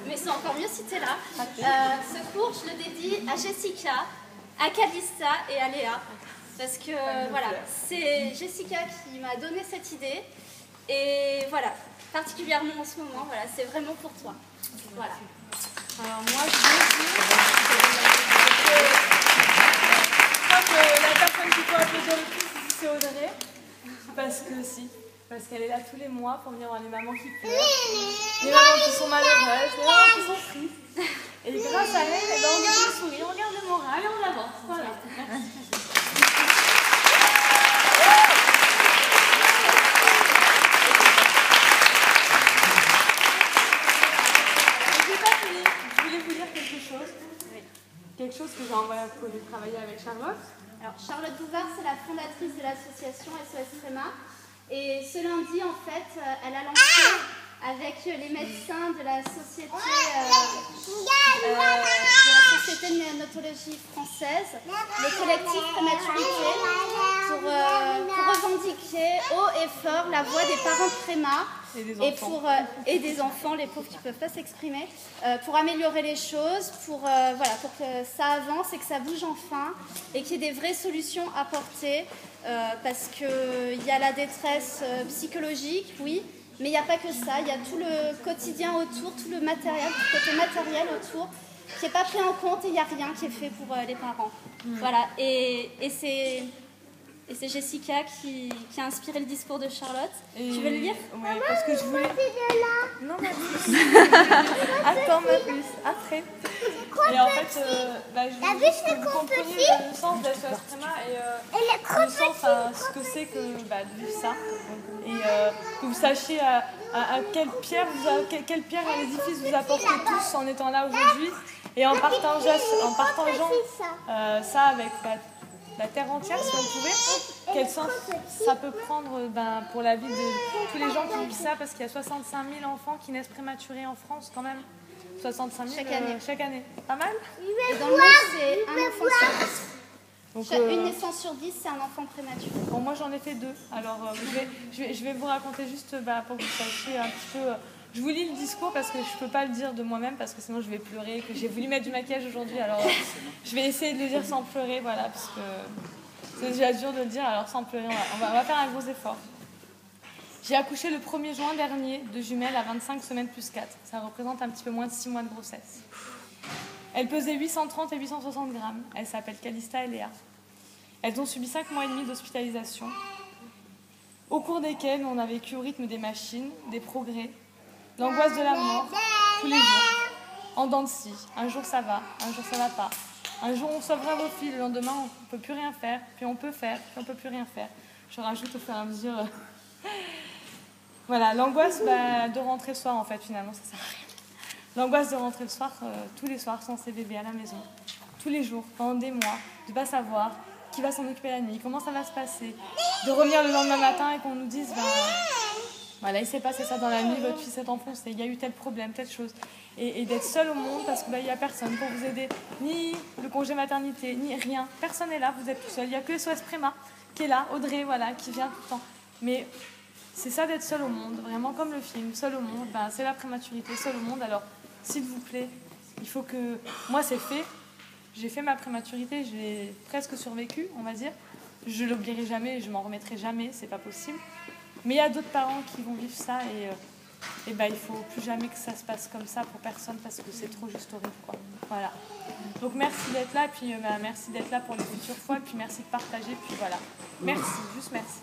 mais c'est encore mieux si tu es là. Ce cours, je le dédie à Jessica, à Calista et à Léa. Parce que voilà, c'est Jessica qui m'a donné cette idée. Et voilà, particulièrement en ce moment, voilà, c'est vraiment pour toi. Voilà. Alors moi, je crois que la personne qui peut applaudir le plus ici, c'est Audrey. Parce qu'elle est là tous les mois pour venir voir les mamans qui pleurent, les mamans qui sont malheureuses, les mamans qui sont tristes. Et grâce à elle, on garde le sourire, on garde le moral et on avance. Voilà. Quelque chose que j'ai envoyé pour travailler avec Charlotte. Alors Charlotte Bouvard, c'est la fondatrice de l'association SOS Tréma. Et ce lundi, en fait, elle a lancé avec les médecins de la Société de néonatologie française le collectif Prématurité pour revendiquer haut et fort la voix des parents Tréma et des enfants, les pauvres qui ne peuvent pas s'exprimer, pour améliorer les choses, pour que ça avance et que ça bouge enfin et qu'il y ait des vraies solutions apportées parce qu'il y a la détresse psychologique, oui, mais il n'y a pas que ça, il y a tout le quotidien autour, tout le matériel, tout le côté matériel autour qui n'est pas pris en compte et il n'y a rien qui est fait pour les parents. Voilà, et c'est Jessica qui a inspiré le discours de Charlotte. Tu veux le lire? Oui, parce que je voulais... Non, ma puce. Attends, ma puce, après. Et en fait, je voulais juste que vous compreniez le sens de la SOS Tréma et le sens à ce que c'est que de vivre ça. Et que vous sachiez à quelle pierre à l'édifice vous apportez tous en étant là aujourd'hui. Et en partageant ça avec la terre entière, si on pouvait, quel sens ça peut prendre pour la vie de tous les gens qui vivent ça, parce qu'il y a 65 000 enfants qui naissent prématurés en France quand même. 65 000 chaque année. Pas mal? Et dans le monde, c'est un enfant sur 10. Une naissance sur 10, c'est un enfant prématuré. Bon, moi j'en ai fait 2. Alors je vais vous raconter juste pour que vous sachiez un petit peu... Je vous lis le discours parce que je ne peux pas le dire de moi-même parce que sinon je vais pleurer, que j'ai voulu mettre du maquillage aujourd'hui, alors je vais essayer de le dire sans pleurer, voilà, parce que c'est déjà dur de le dire, alors sans pleurer, on va faire un gros effort. J'ai accouché le 1er juin dernier de jumelles à 25 semaines plus 4. Ça représente un petit peu moins de 6 mois de grossesse. Elles pesaient 830 et 860 grammes. Elles s'appellent Calista et Léa. Elles ont subi 5 mois et demi d'hospitalisation, au cours desquels on a vécu au rythme des machines, des progrès, l'angoisse de la mort, tous les jours, en dents de scie. Un jour ça va, un jour ça va pas. Un jour on sauvera vos filles, le lendemain on ne peut plus rien faire, puis on peut faire, puis on ne peut plus rien faire. Je rajoute au fur et à mesure. Voilà, l'angoisse de rentrer le soir en fait, finalement, ça sert à rien. L'angoisse de rentrer le soir, tous les soirs, sans ses bébés à la maison. Tous les jours, pendant des mois, de ne pas savoir qui va s'en occuper la nuit, comment ça va se passer. De revenir le lendemain matin et qu'on nous dise... Voilà, il s'est passé ça dans la nuit, votre fille s'est enfoncée, il y a eu tel problème, telle chose. Et d'être seul au monde parce qu'il n'y a personne pour vous aider, ni le congé maternité, ni rien. Personne n'est là, vous êtes tout seul. Il n'y a que SOS Préma qui est là, Audrey, voilà, qui vient tout le temps. Mais c'est ça d'être seul au monde, vraiment comme le film, seul au monde, c'est la prématurité, seul au monde. Alors, s'il vous plaît, il faut que... Moi, c'est fait. J'ai fait ma prématurité, je l'ai presque survécu, on va dire. Je ne l'oublierai jamais, je m'en remettrai jamais, c'est pas possible. Mais il y a d'autres parents qui vont vivre ça et il ne faut plus jamais que ça se passe comme ça pour personne parce que c'est trop juste horrible, quoi. Voilà. Donc merci d'être là, puis merci d'être là pour les futures fois, puis merci de partager, puis voilà. Merci, juste merci.